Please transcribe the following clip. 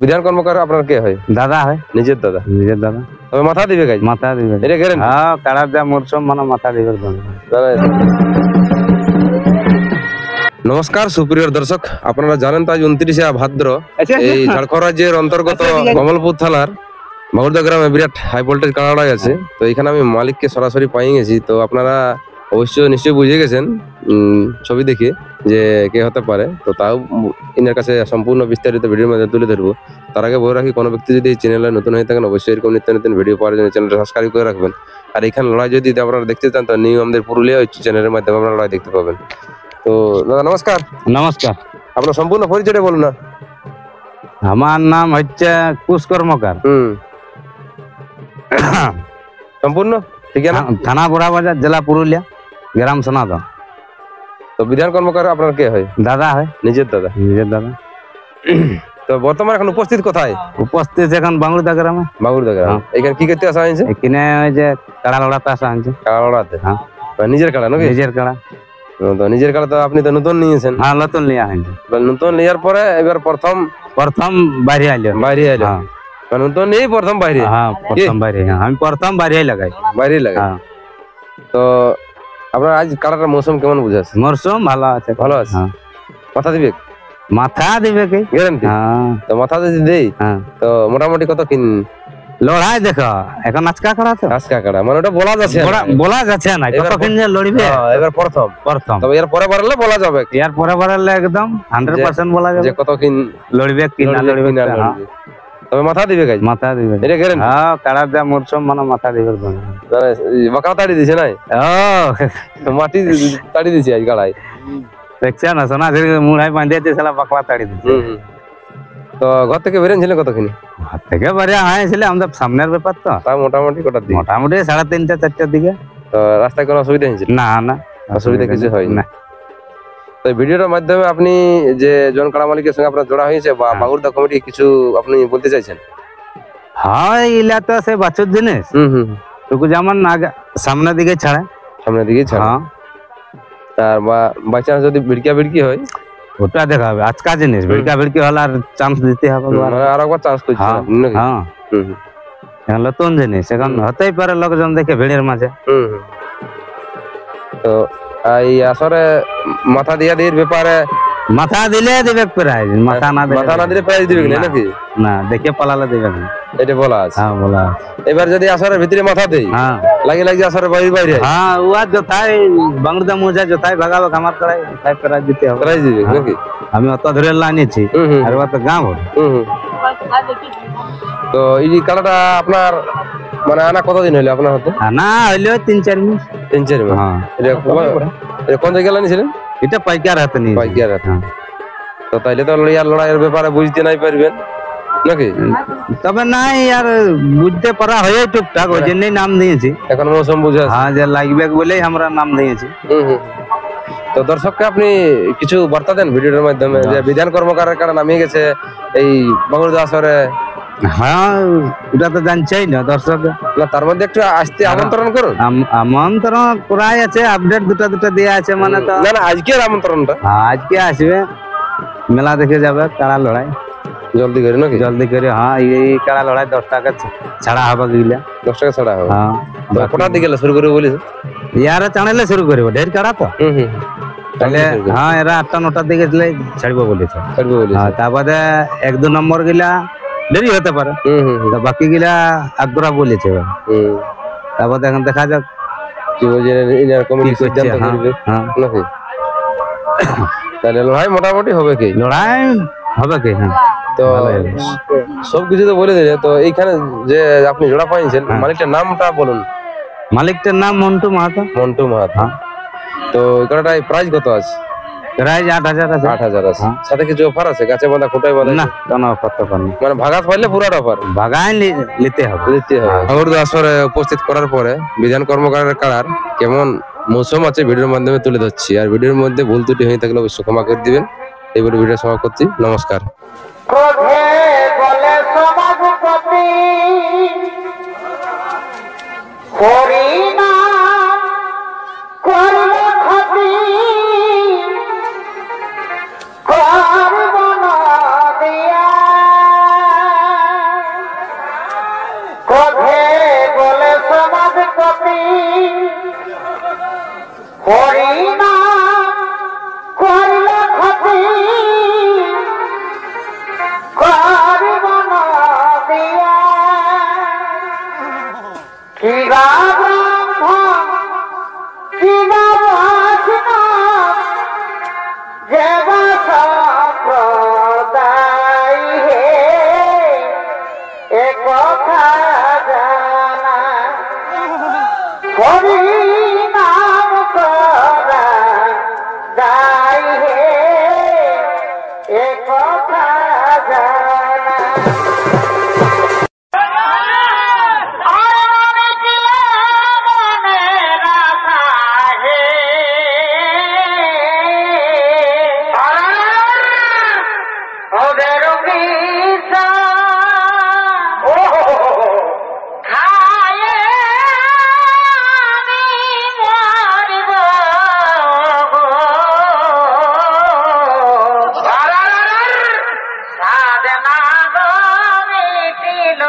বিধান কর্মকার আপনার কে হয়? দাদা হয়, নিজের দাদা। নিজের দাদা। তবে মাথা দিবে গাই, মাথা দিবে, এটা গ্যারান্টি। হ্যাঁ কাড়া যা মরসুম মানে মাথা দিবে। নমস্কার সুপ্রিয় দর্শক, আপনারা জানেন তো আজ 29শে ভাদ্র এই ঝাড়খণ্ড রাজ্যের অন্তর্গত কমলপুর থানার বাগুড়দা গ্রামে বিরাট হাই ভোল্টেজ কাড়া লড়াই আছে। তো এখানে আমি মালিককে সরাসরি পাই গেছি। তো আপনারা অবশ্যই নিশ্চয়ই বুঝে গেছেন ছবি দেখে যে কে হতে পারে। তো তাও এনার কাছে সম্পূর্ণ বিস্তারিত ভিডিওর মধ্যে তুলে ধরবো। তার আগে বলে রাখি, কোনো ব্যক্তি যদি এই চ্যানেলে নতুন হয়ে থাকেন অবশ্যই এরকম নিত্য নতুন ভিডিও পাওয়ার জন্য চ্যানেলটা সাবস্ক্রাইব করে রাখবেন। আর এখানে লড়াই যদি আপনারা দেখতে চান তো নিউ আমাদের পুরুলিয়া চ্যানেলের মাধ্যমে আপনারা লড়াই দেখতে পাবেন। তো দাদা নমস্কার। নমস্কার। আপনার সম্পূর্ণ পরিচয়টা বলুন না। আমার নাম হচ্ছে কুশ কর্মকার। সম্পূর্ণ ঠিকানা? থানা বড়াবাজার, জেলা পুরুলিয়া, গ্রাম সোনাদা। তো বিধান কর্মকার আপনার কে হয়? দাদা হয়, নিজের দাদা। নিজের দাদা। তো বর্তমানে এখন উপস্থিত কোথায়? উপস্থিত এখন বাগুড়দা গ্রামে। বাগুড়দা গ্রামে। এখানে কি করতে আসা হয়েছে? এখানে ওই যে কাড়া লড়াতে আসা হয়েছে। কাড়া লড়াতে? হ্যাঁ। নিজের কাড়া নাকি? নিজের কাড়া। তো নিজের কাড়া তো আপনি তো নতুন নিয়েছেন? হ্যাঁ নতুন নেওয়া হয়েছে। নতুন নেওয়ার পরে এবার প্রথম বাইরে আইলো। বাইরে আইলো? নতুন নিয়েই প্রথম বাইরে? হ্যাঁ প্রথম বাইরে। আমি প্রথম বাইরে লাগাই। বাইরে লাগাই। তো আপনার আজ কাড়াটার মৌসুম কেমন বুঝাচ্ছে? মৌসুম ভালো আছে। ভালো আছে। মাথা দিবে? মাথা দিবে কি গ্যারান্টি? তো মাথা যদি দেই তো মোটামুটি কত কিন লড়াই? দেখো এখন আজকা কাড়া তো আজকা কাড়া মানে ওটা বলা যাচ্ছে না কতক্ষণ যে লড়বে। এবার প্রথম তবে এর পরে বাড়লে বলা যাবে। এর পরে বাড়লে একদম 100% বলা যাবে যে কতক্ষণ লড়বে কি না লড়বে। তবে মাথা দিবে গাই? মাথা দিবে, এটা গ্যারান্টি। হ্যাঁ কাড়া যা মরসুম মানে মাথা দিবে। বাঁকা তাড়ি দিছে নাই? মাটি তাড়ি দিছে আজ কাড়াই। দেখছে না সোনা মুড়াই বাঁধিয়েছে সালা বাকলা তাড়ি দিচ্ছে। তো ঘর থেকে বেরিয়েছিলেন কতক্ষণ? ঘর থেকে বেরিয়ে হয়েছিল আমাদের সামনের ব্যাপার তো। তাও মোটামুটি কটার দিকে? মোটামুটি 3:30 4টার দিকে। তো রাস্তায় কোনো অসুবিধা হয়েছিল? না না অসুবিধা কিছু হয় না। তো ভিডিওটার মাধ্যমে আপনি যে জন কাড়া মালিকের সঙ্গে আপনার জোড়া হয়েছে বা বাগুড়দা কমিটি কিছু আপনি বলতে চাইছেন? হ্যাঁ এগুলা তো সে বাছুর জিনিস। টুকু যেমন সামনের দিকে ছাড়ে। সামনের দিকে ছাড়ে। আর বাই চান্স যদি ভিড়কি হয় ওটা দেখা হবে। আজকা জিনিস ভিড়কি হলে আর চান্স দিতে হবে, মানে আর একবার চান্স করছে। হ্যাঁ নতুন জিনিস এখন হতেই পারে লোকজন দেখে ভিড়ের মাঝে। তো এই আসরে মাথা দিয়ে ব্যাপারে মাথা দিলে দিবে প্রাইজ, মাথা না দিলে প্রাইজ দিবে নাকি? না দেখে পালালে দিবে না, এটা বলা আছে। হ্যাঁ বলা। এবার যদি আসরের ভিতরে মাথা দেই লাগি আসরে বাইরে হ্যাঁ ওয়া যথাই বাংলাদেশ মোজা যথাই ভাগাবে আমার করাই তাই প্রাইজ দিতে হবে। প্রাইজ দিবে নাকি? আমি অত ধরে লাইনেছি আর ওয়া তো গাঁও। তো এই কাড়াটা আপনার মানে আনা কতদিন হইলো আপনার হাতে? আনা হইলো 3-4 মাস। 3-4 মাস? হ্যাঁ। এটা কোন জায়গায় লাইনেছিলেন? এটা পাইকার হাতে নিয়ে। পাইকার হাতে। তো তাইলে তো লড়াইয়ের ব্যাপারে বুঝতে নাই পারবেন নাকি? তবে নাই আর বুঝতে পারা হয়ে টুকটাক ওই জন্যই নাম দিয়েছি। এখন মৌসুম বুঝা। হ্যাঁ যে লাগবে বলেই আমরা নাম দিয়েছি। তো দর্শককে আপনি কিছু বার্তা দেন ভিডিওর মাধ্যমে যে বিধান কর্মকারের কারণে নামিয়ে গেছে এই বাগুড়দা আসরে। হ্যাঁ ওটা তো জানছেই না দর্শক, তার মধ্যে একটু আসতে আমন্ত্রণ করুন। আমন্ত্রণ করাই আছে, আপডেট দুটা দেয়া আছে মানে তো। না আজকের আমন্ত্রণটা আজকে আসবে, মেলা দেখে যাবে কাড়া লড়াই জলদি করে নাকি? জলদি করে। হ্যাঁ এই কাড়া লড়াই 10 টাকা ছাড়া হবে গিলা। 10 টাকা ছাড়া হবে? হ্যাঁ। কোটা দিকে শুরু করে বলিস? ইয়ারা চাণাইলে শুরু করবে ঢের কাড়া তো। তাহলে হ্যাঁ এরা 8টা-9টার দিকে ছাড়বো বলেছে। তারপরে 1-2 নম্বর গিলা দেরি হতে পারে, বাকি গিলা আগ্রহ বলেছে। তারপর এখন দেখা যাক কি বলছে কমিটি সিদ্ধান্ত করবে নাকি। তাহলে লড়াই মোটামুটি হবে কি? লড়াই হবে কি? হ্যাঁ তো সবকিছু তো বলে দিলে। তো এইখানে যে আপনি জোড়া পাইছেন মালিকটার নামটা বলুন। মালিকটার নাম মন্টু মাহাতো। মন্টু মাহাতো। তো এটাই প্রাইস কত আছে? প্রাইস 8,000 আছে। 8,000 আছে। সাথে কিছু অফার আছে? গাছে বাঁধা কোটায় বাঁধা? না কোনো অফার তো পান মানে ভাগাত পাইলে পুরোটা অফার? ভাগাই নিতে হবে। বাগুড়দা আসরে উপস্থিত করার পরে বিধান কর্মকারের কাড়ার কেমন মৌসুম আছে ভিডিওর মাধ্যমে তুলে ধরছি। আর ভিডিওর মধ্যে ভুল ত্রুটি হয়ে থাকলে অবশ্যই ক্ষমা করে দিবেন। এই ভিডিও সমাপ্ত করছি। নমস্কার। হরি নাম করা যায় হে এ কথা জানা সাধনা গো মিটিল